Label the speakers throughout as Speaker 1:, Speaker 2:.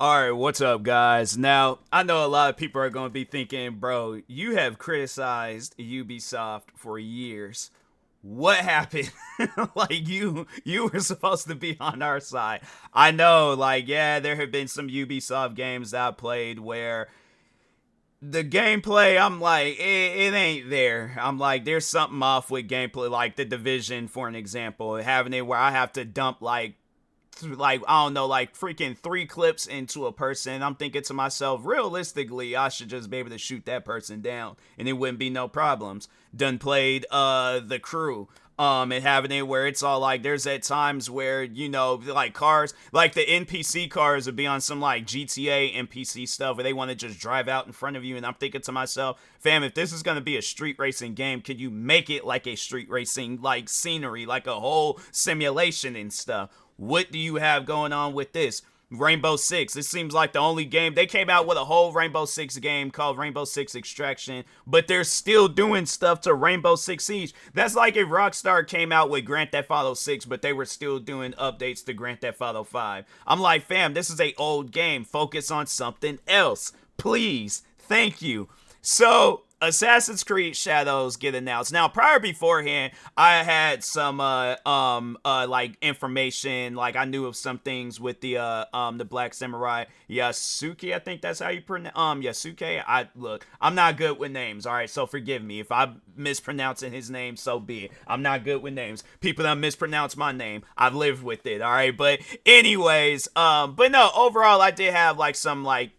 Speaker 1: Alright, what's up, guys? Now, I know a lot of people are going to be thinking, bro, you have criticized Ubisoft for years. What happened? Like, you were supposed to be on our side. I know, like, yeah, there have been some Ubisoft games that I played where the gameplay, I'm like, it ain't there. I'm like, there's something off with gameplay, like The Division, for an example. Having it where I have to dump, like I don't know, like freaking 3 clips into a person. I'm thinking to myself, realistically, I should just be able to shoot that person down and it wouldn't be no problems. Done played The Crew. And having it where it's all like there's at times where, like cars, like the NPC cars would be on some like GTA NPC stuff where they want to just drive out in front of you. And I'm thinking to myself, fam, if this is going to be a street racing game, could you make it like a street racing, like scenery, like a whole simulation and stuff? What do you have going on with this? Rainbow Six. It seems like the only game they came out with a whole Rainbow Six game called Rainbow Six Extraction, but they're still doing stuff to Rainbow Six Siege. That's like if Rockstar came out with Grand Theft Auto 6, but they were still doing updates to Grand Theft Auto 5. I'm like, fam, this is a old game. Focus on something else, please. Thank you. So Assassin's Creed Shadows get announced. Now, beforehand, I had some like information, like I knew of some things with the Black Samurai Yasuke, I think that's how you pronounce Yasuke. I'm not good with names, all right, so forgive me if I'm mispronouncing his name, so be it. I'm not good with names. People that mispronounce my name, I've lived with it, all right? But anyways, but no, overall I did have like some like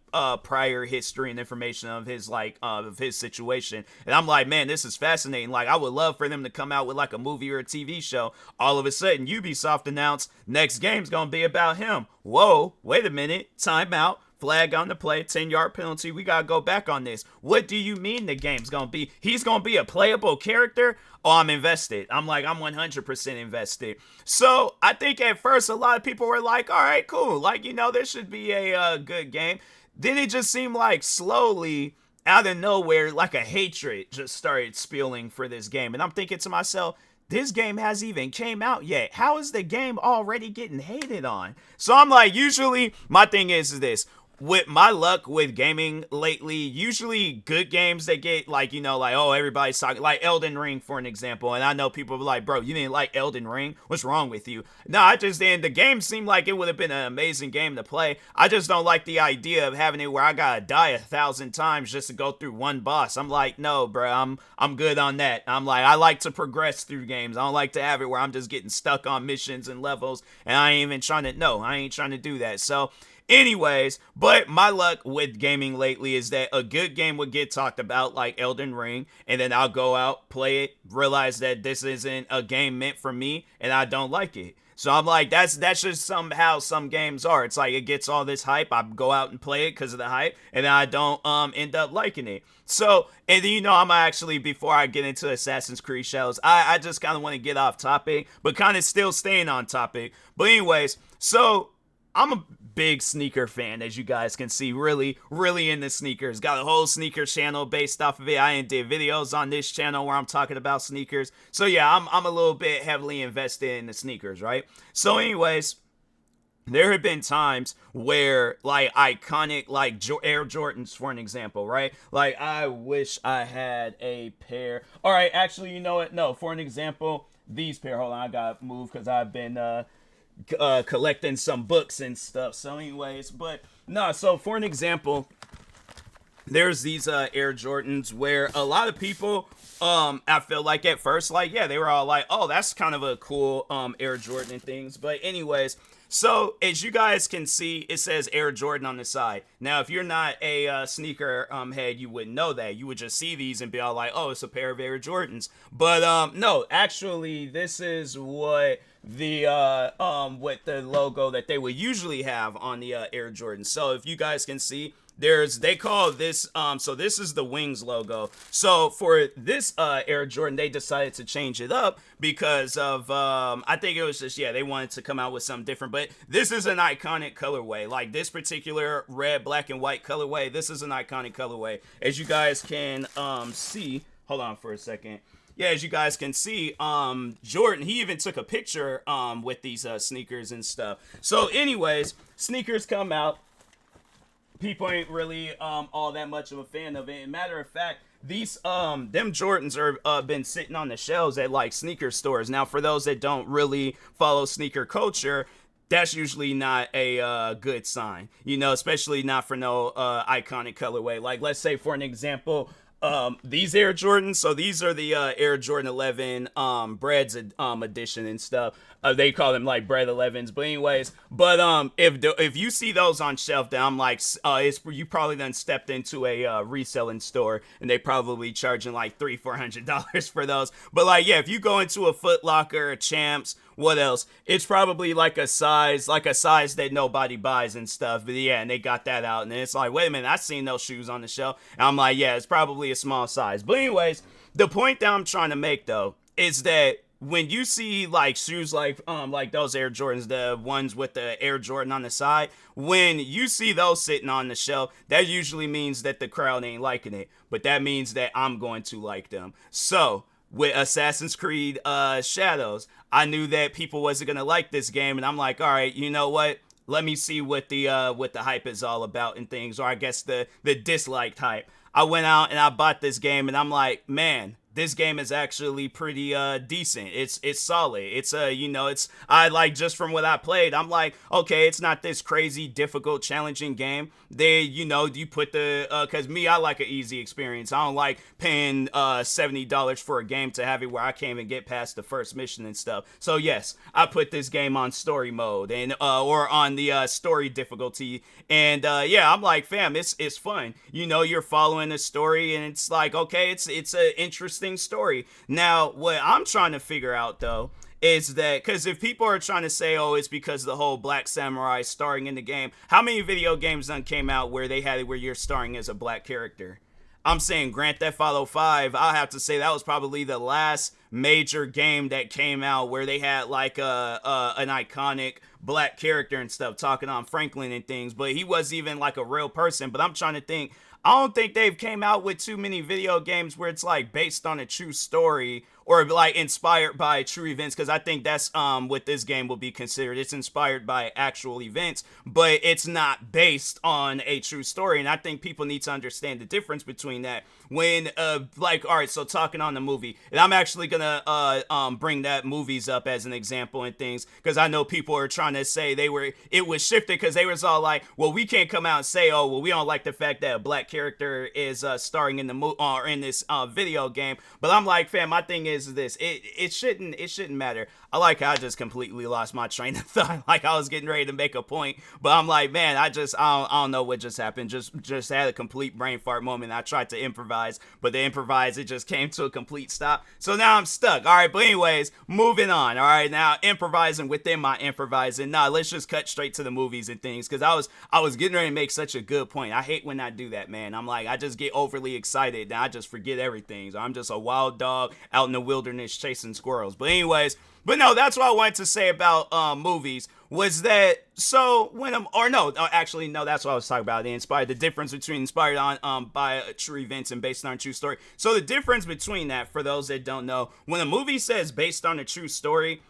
Speaker 1: prior history and information of his of his situation, and I'm like, man, this is fascinating. Like, I would love for them to come out with like a movie or a TV show. All of a sudden Ubisoft announced next game's gonna be about him. Whoa, wait a minute, time out, flag on the play, 10-yard penalty, we gotta go back on this. What do you mean the game's gonna be, he's gonna be a playable character? Oh, I'm invested. I'm 100% invested. So I think at first a lot of people were like, all right, cool, like, this should be a good game. Then it just seemed like slowly, out of nowhere, like a hatred just started spilling for this game. And I'm thinking to myself, this game hasn't even came out yet. How is the game already getting hated on? So I'm like, usually my thing is this. With my luck with gaming lately, usually good games that get oh, everybody's talking, like Elden Ring for an example, and I know people are like, bro, you didn't like Elden Ring? What's wrong with you? No, I just didn't. The game seemed like it would have been an amazing game to play. I just don't like the idea of having it where I gotta die 1,000 times just to go through one boss. I'm like, no, bro, I'm good on that. I'm like, I like to progress through games. I don't like to have it where I'm just getting stuck on missions and levels, and I ain't trying to do that. So anyways, but my luck with gaming lately is that a good game would get talked about, like Elden Ring, and then I'll go out, play it, realize that this isn't a game meant for me, and I don't like it. So I'm like, that's just somehow some games are. It's like it gets all this hype. I go out and play it because of the hype, and then I don't end up liking it. So, and then I'm actually, before I get into Assassin's Creed Shadows, I just kind of want to get off topic, but kind of still staying on topic. But anyways, so I'm a big sneaker fan, as you guys can see. Really into sneakers. Got a whole sneaker channel based off of it. I did videos on this channel where I'm talking about sneakers. So yeah, I'm a little bit heavily invested in the sneakers, right? So anyways, there have been times where like iconic like Air Jordans, for an example, right? Like, I wish I had a pair. All right, actually, you know what? No, for an example, these pair. Hold on, I got to move because I've been collecting some books and stuff. So anyways, but no, so for an example, there's these Air Jordans where a lot of people, I feel like at first, like, yeah, they were all like, oh, that's kind of a cool Air Jordan and things. But anyways, so as you guys can see, it says Air Jordan on the side. Now, if you're not a sneaker head, you wouldn't know that. You would just see these and be all like, oh, it's a pair of Air Jordans. But no, actually, this is what the with the logo that they would usually have on the Air Jordan. So if you guys can see, they call this so this is the Wings logo. So for this Air Jordan, they decided to change it up because of I think it was just, yeah, they wanted to come out with something different. But this is an iconic colorway. Like, this particular red, black, and white colorway, this is an iconic colorway, as you guys can see. Hold on for a second. Yeah, as you guys can see, Jordan, he even took a picture with these sneakers and stuff. So anyways, sneakers come out. people ain't really all that much of a fan of it. And matter of fact, these them Jordans are been sitting on the shelves at like sneaker stores. Now, for those that don't really follow sneaker culture, that's usually not a good sign, you know, especially not for no iconic colorway. Like, let's say for an example, these Air Jordans. So these are the Air Jordan 11 Breads edition and stuff. They call them like Bread 11s, but anyways. But if you see those on shelf, then I'm like, it's you probably done stepped into a reselling store and they probably charging like $300-400 for those. But like, yeah, if you go into a Foot Locker, a Champs, what else? It's probably like a size that nobody buys and stuff. But yeah, and they got that out, and it's like, wait a minute, I seen those shoes on the shelf. And I'm like, yeah, it's probably a small size. But anyways, the point that I'm trying to make though is that when you see like shoes like those Air Jordans, the ones with the Air Jordan on the side, when you see those sitting on the shelf, that usually means that the crowd ain't liking it. But that means that I'm going to like them. So with Assassin's Creed Shadows, I knew that people wasn't gonna like this game, and I'm like, all right, you know what? Let me see what the hype is all about and things, or I guess the disliked hype. I went out and I bought this game, and I'm like, man, this game is actually pretty decent. It's solid. It's you know, it's I like just from what I played, I'm like, okay, it's not this crazy difficult challenging game. They, you know, you put the cuz me, I like an easy experience. I don't like paying $70 for a game to have it where I can't even get past the first mission and stuff. So yes, I put this game on story mode and or on the story difficulty, and yeah, I'm like, fam, it's fun. You know, you're following the story and it's like, okay, it's an interesting story. Now, what I'm trying to figure out though is that, because if people are trying to say, oh, it's because the whole Black Samurai starring in the game, how many video games done came out where they had it where you're starring as a black character? I'm saying Grand Theft Auto 5, I'll have to say that was probably the last major game that came out where they had like an iconic black character and stuff, talking on Franklin and things, but he wasn't even like a real person. But I'm trying to think, I don't think they've came out with too many video games where it's like based on a true story or like inspired by true events, because I think that's what this game will be considered. It's inspired by actual events, but it's not based on a true story. And I think people need to understand the difference between that. When like, all right, so talking on the movie, and I'm actually gonna bring that movies up as an example and things, because I know people are trying to say it was shifted, because they was all like, well, we can't come out and say, oh, well, we don't like the fact that a black character is starring in the or in this video game. But I'm like, fam, my thing is this, it shouldn't matter. I like how I just completely lost my train of thought. Like I was getting ready to make a point, but I'm like, man, I don't know what just happened. Just had a complete brain fart moment. I tried to improvise, but the improvise, it just came to a complete stop. So now I'm stuck. All right, but anyways, moving on. All right, now improvising within my improvising. Nah, let's just cut straight to the movies and things, because I was getting ready to make such a good point. I hate when I do that, man. I'm like, I just get overly excited and I just forget everything. So I'm just a wild dog out in the wilderness chasing squirrels. But anyways, but no, that's what I wanted to say about movies, was that, so when I'm, or no, actually, no, that's what I was talking about. The difference between inspired on by true events and based on a true story. So the difference between that, for those that don't know, when a movie says based on a true story,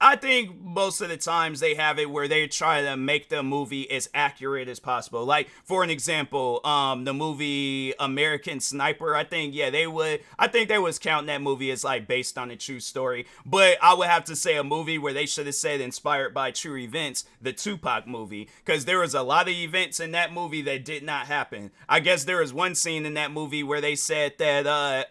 Speaker 1: I think most of the times they have it where they try to make the movie as accurate as possible. Like, for an example, the movie American Sniper, I think they was counting that movie as like based on a true story. But I would have to say a movie where they should have said inspired by true events, the Tupac movie, because there was a lot of events in that movie that did not happen. I guess there was one scene in that movie where they said that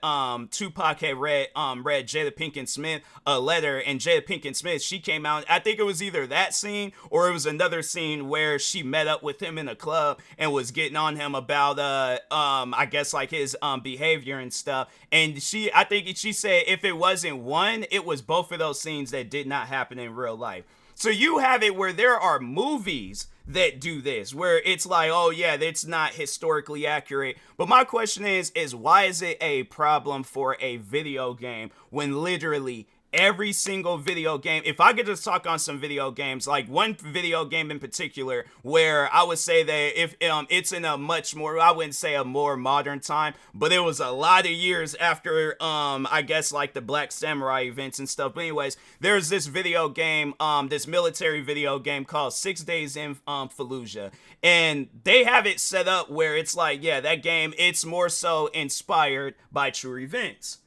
Speaker 1: Tupac had read Jada Pinkett Smith a letter, and Jada Pinkett Smith, she came out, I think it was either that scene or it was another scene where she met up with him in a club and was getting on him about I guess like his behavior and stuff. And I think she said if it wasn't one, it was both of those scenes that did not happen in real life. So you have it where there are movies that do this, where it's like, oh yeah, it's not historically accurate. But my question is why is it a problem for a video game when literally every single video game, if I could just talk on some video games, like one video game in particular where I would say that if it's in a much more, I wouldn't say a more modern time, but it was a lot of years after I guess like the Black Samurai events and stuff. But anyways, there's this video game, this military video game called 6 Days in Fallujah, and they have it set up where it's like, yeah, that game, it's more so inspired by true events.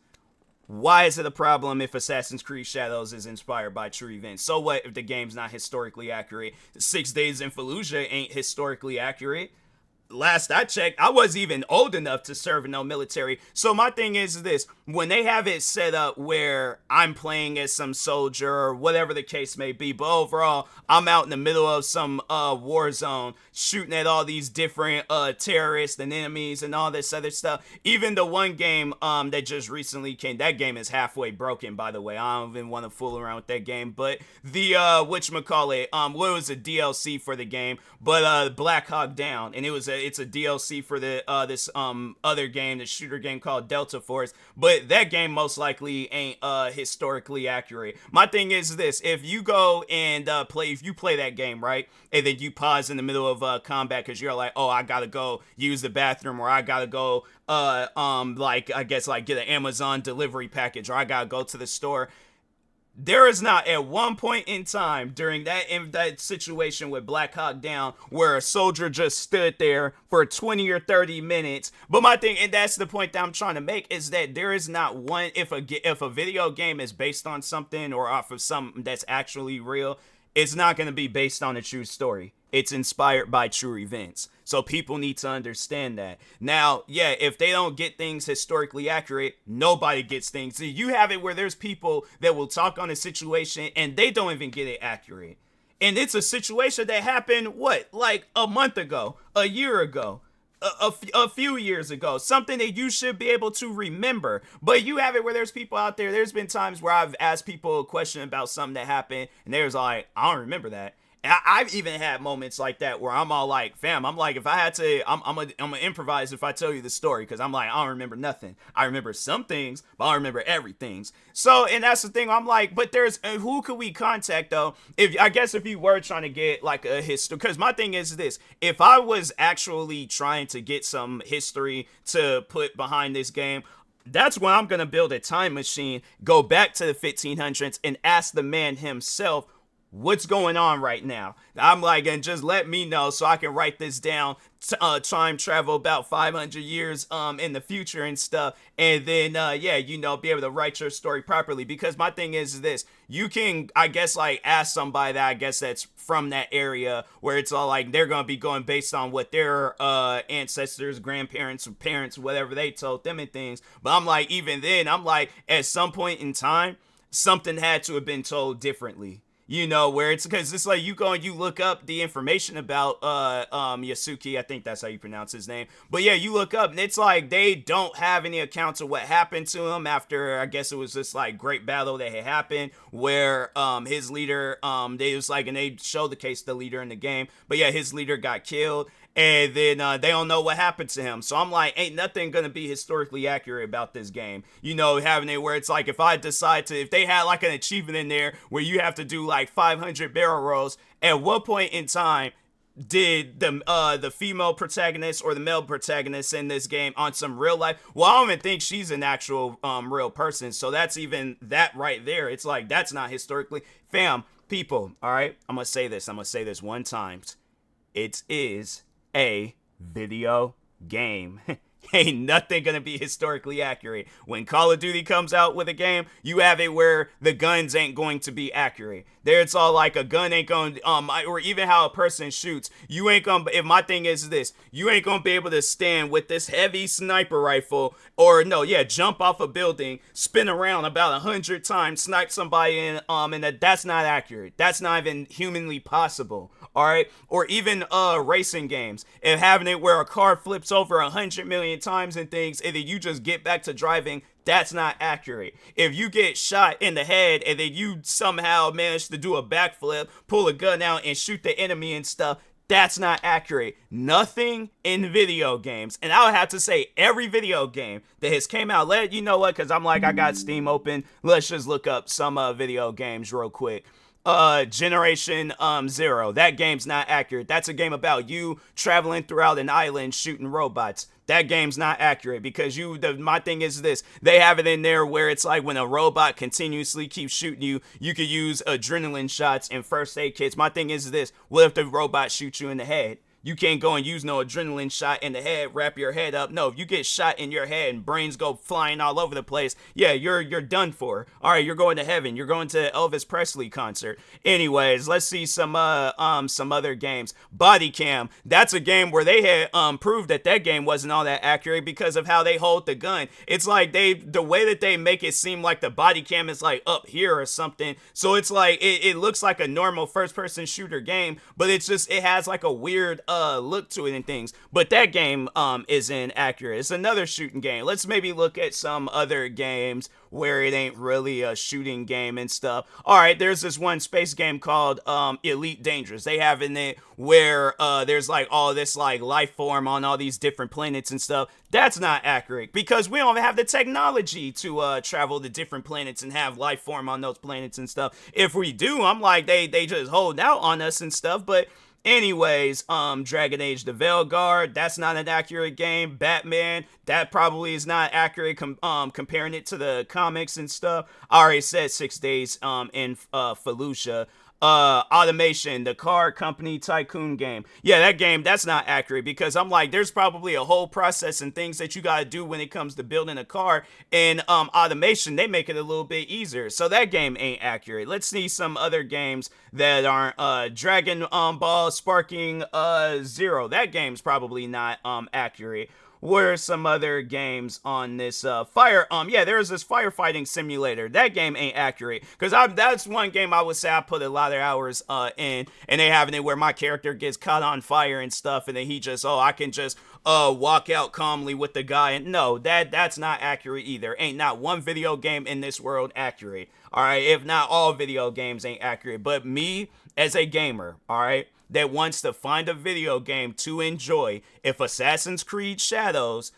Speaker 1: Why is it a problem if Assassin's Creed Shadows is inspired by true events? So what if the game's not historically accurate? 6 Days in Fallujah ain't historically accurate. Last I checked, I wasn't even old enough to serve in no military. So my thing is this, when they have it set up where I'm playing as some soldier or whatever the case may be, but overall, I'm out in the middle of some war zone shooting at all these different terrorists and enemies and all this other stuff. Even the one game that just recently came, that game is halfway broken, by the way. I don't even want to fool around with that game, but the, whatchamacallit, what was the DLC for the game, but Black Hawk Down, and it's a DLC for the this other game, the shooter game called Delta Force, but that game most likely ain't historically accurate. My thing is this, if you go and if you play that game, right, and then you pause in the middle of combat because you're like, oh, I gotta go use the bathroom, or I gotta go like I guess like get an Amazon delivery package, or I gotta go to the store. There is not at one point in time during that situation with Black Hawk Down where a soldier just stood there for 20 or 30 minutes. But my thing, and that's the point that I'm trying to make, is that there is not one, if a video game is based on something or off of something that's actually real, it's not going to be based on a true story. It's inspired by true events. So people need to understand that. Now, yeah, if they don't get things historically accurate, nobody gets things. So you have it where there's people that will talk on a situation and they don't even get it accurate. And it's a situation that happened, what, like a month ago, a year ago, a few years ago, something that you should be able to remember. But you have it where there's people out there, there's been times where I've asked people a question about something that happened and there's like, I don't remember that. I've even had moments like that where I'm all like, fam, I'm like, if I had to, I'm gonna improvise if I tell you the story, because I'm like, I don't remember nothing. I remember some things, but I don't remember everything. So, and that's the thing, I'm like, but there's, who could we contact though? I guess if you were trying to get like a history, because my thing is this, if I was actually trying to get some history to put behind this game, that's when I'm gonna build a time machine, go back to the 1500s and ask the man himself, what's going on right now? I'm like, and just let me know so I can write this down, time travel about 500 years in the future and stuff, and then yeah, you know, be able to write your story properly. Because my thing is this, you can, I guess, like ask somebody that I guess that's from that area where it's all like they're gonna be going based on what their ancestors, grandparents, parents, whatever they told them and things. But I'm like, even then, I'm like, at some point in time, something had to have been told differently. You know, where it's because it's like you go and you look up the information about Yasuki, I think that's how you pronounce his name. But yeah, you look up and it's like they don't have any accounts of what happened to him after, I guess it was this like great battle that had happened where his leader, they was like, and they showed the case the leader in the game, but yeah, his leader got killed. And then they don't know what happened to him. So I'm like, ain't nothing gonna be historically accurate about this game. You know, having it where it's like, if I decide to, if they had like an achievement in there where you have to do like 500 barrel rolls, at what point in time did the female protagonist or the male protagonist in this game on some real life, well, I don't even think she's an actual real person. So that's even that right there. It's like, that's not historically, fam, people, all right? I'm gonna say this one time. It is a video game. Ain't nothing gonna be historically accurate. When Call of Duty comes out with a game, you have it where the guns ain't going to be accurate. There it's all like a gun ain't going or even how a person shoots, you ain't gonna, if my thing is this, you ain't gonna be able to stand with this heavy sniper rifle or jump off a building, spin around about 100 times, snipe somebody in and that's not accurate. That's not even humanly possible. All right, or even racing games, and having it where a car flips over 100 million times and things, and then you just get back to driving, that's not accurate. If you get shot in the head and then you somehow manage to do a backflip, pull a gun out and shoot the enemy and stuff, That's not accurate. Nothing in video games, and I would have to say every video game that has came out. You know what? Because I'm like, I got Steam open. Let's just look up some video games real quick. Generation Zero. That game's not accurate. That's a game about you traveling throughout an island shooting robots. That game's not accurate because my thing is this. They have it in there where it's like when a robot continuously keeps shooting you, you could use adrenaline shots and first aid kits. My thing is this. What if the robot shoots you in the head? You can't go and use no adrenaline shot in the head, wrap your head up. No, if you get shot in your head and brains go flying all over the place, yeah, you're done for. All right, you're going to heaven. You're going to Elvis Presley concert. Anyways, let's see some other games. Body Cam. That's a game where they had proved that game wasn't all that accurate because of how they hold the gun. It's like the way that they make it seem like the body cam is like up here or something. So it's like it looks like a normal first person shooter game, but it has like a weird look to it and things. But that game isn't accurate. It's another shooting game. Let's maybe look at some other games where it ain't really a shooting game and stuff. All right, there's this one space game called Elite Dangerous. They have in it where there's like all this like life form on all these different planets and stuff. That's not accurate because we don't have the technology to travel to different planets and have life form on those planets and stuff. If we do, I'm like they just hold out on us and stuff. But anyways, Dragon Age the Veilguard, that's not an accurate game. Batman, that probably is not accurate comparing it to the comics and stuff. I already said 6 Days in Fallujah. Automation, the car company tycoon game. Yeah, that game, that's not accurate because I'm like, there's probably a whole process and things that you gotta do when it comes to building a car. And Automation, they make it a little bit easier. So that game ain't accurate. Let's see some other games that aren't Dragon Ball Sparking Zero. That game's probably not accurate. What are some other games on this yeah, there's this firefighting simulator. That game ain't accurate because that's one game I would say I put a lot of hours in, and they have it where my character gets caught on fire and stuff, and then he just I can just walk out calmly with the guy. And no, that's not accurate either. Ain't not one video game in this world accurate. All right, if not all video games ain't accurate, but me as a gamer, all right, that wants to find a video game to enjoy, if Assassin's Creed Shadows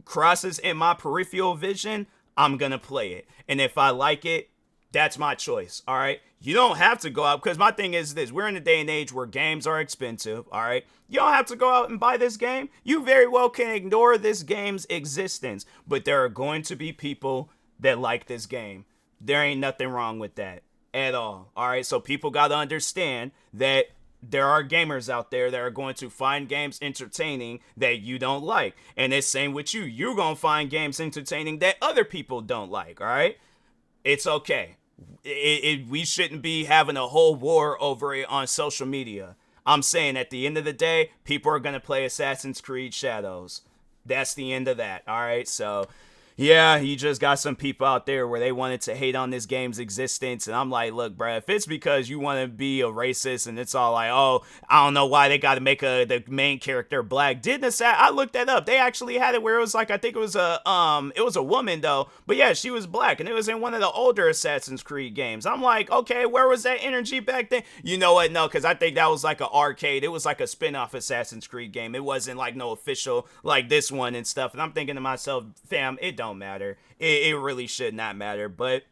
Speaker 1: crosses in my peripheral vision, I'm gonna play it. And if I like it, that's my choice, all right? You don't have to go out, because my thing is this. We're in a day and age where games are expensive, all right? You don't have to go out and buy this game. You very well can ignore this game's existence, but there are going to be people that like this game. There ain't nothing wrong with that at all right? So people got to understand that there are gamers out there that are going to find games entertaining that you don't like. And it's same with you. You're going to find games entertaining that other people don't like, all right? It's okay. We shouldn't be having a whole war over it on social media. I'm saying at the end of the day, people are going to play Assassin's Creed Shadows. That's the end of that, all right? So yeah, you just got some people out there where they wanted to hate on this game's existence. And I'm like, look, bro, if it's because you want to be a racist and it's all like, oh, I don't know why they got to make the main character black. I looked that up. They actually had it where it was like, I think it was a woman though. But yeah, she was black and it was in one of the older Assassin's Creed games. I'm like, okay, where was that energy back then? You know what? No, because I think that was like an arcade. It was like a spin-off Assassin's Creed game. It wasn't like no official like this one and stuff. And I'm thinking to myself, fam, it don't matter. It really should not matter. But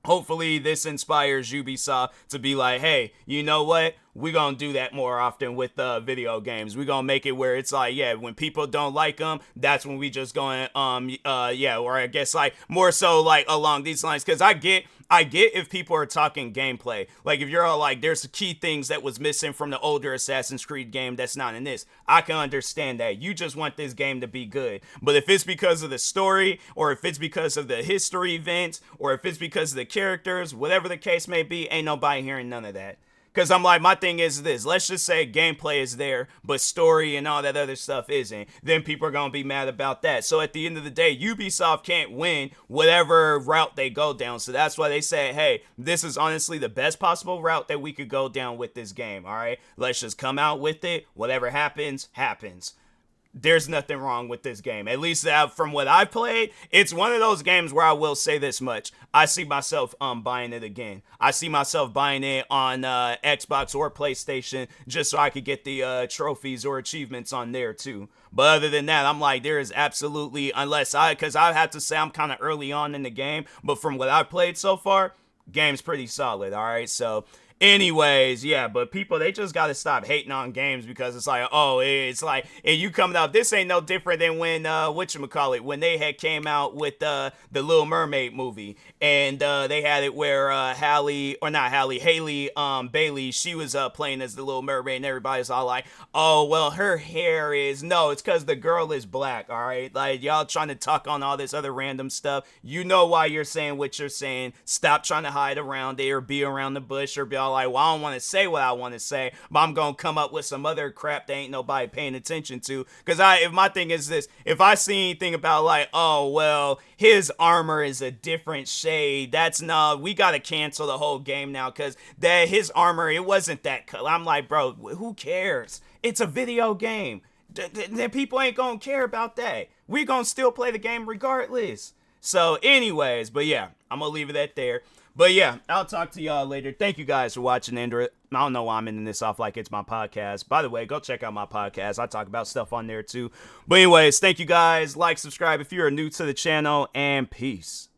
Speaker 1: hopefully this inspires Ubisoft to be like, hey, you know what? We're going to do that more often with video games. We're going to make it where it's like, yeah, when people don't like them, that's when we just going, yeah, or I guess like more so like along these lines. Because I get if people are talking gameplay. Like if you're all like, there's key things that was missing from the older Assassin's Creed game that's not in this. I can understand that. You just want this game to be good. But if it's because of the story, or if it's because of the history events, or if it's because of the characters, whatever the case may be, ain't nobody hearing none of that. Because I'm like, my thing is this. Let's just say gameplay is there, but story and all that other stuff isn't. Then people are going to be mad about that. So at the end of the day, Ubisoft can't win whatever route they go down. So that's why they say, hey, this is honestly the best possible route that we could go down with this game, all right? Let's just come out with it. Whatever happens, happens. there's nothing wrong with this game. At least from what I've played, it's one of those games where I will say this much. I see myself buying it again. I see myself buying it on Xbox or PlayStation just so I could get the trophies or achievements on there too. But other than that, I'm like, there is absolutely, because I have to say I'm kind of early on in the game, but from what I've played so far, game's pretty solid, all right? So anyways, yeah, but people, they just gotta stop hating on games because it's like, oh, it's like, and you coming out, this ain't no different than when, whatchamacallit, when they had came out with the Little Mermaid movie, and they had it where Haley Bailey, she was playing as the Little Mermaid, and everybody's all like, oh, well, her hair is, no, it's because the girl is black, all right? Like, y'all trying to talk on all this other random stuff. You know why you're saying what you're saying. Stop trying to hide around it or be around the bush or be all like, well, I don't want to say what I want to say, but I'm gonna come up with some other crap that ain't nobody paying attention to. Because if my thing is this, if I see anything about like, oh, well, his armor is a different shade, that's no, we gotta cancel the whole game now because that his armor, it wasn't that color. I'm like, bro, who cares? It's a video game. Then people ain't gonna care about that. We gonna still play the game regardless. So anyways, but yeah, I'm gonna leave it at there. But yeah, I'll talk to y'all later. Thank you guys for watching Android. I don't know why I'm ending this off like it's my podcast. By the way, go check out my podcast. I talk about stuff on there too. But anyways, thank you guys. Like, subscribe if you're new to the channel, and peace.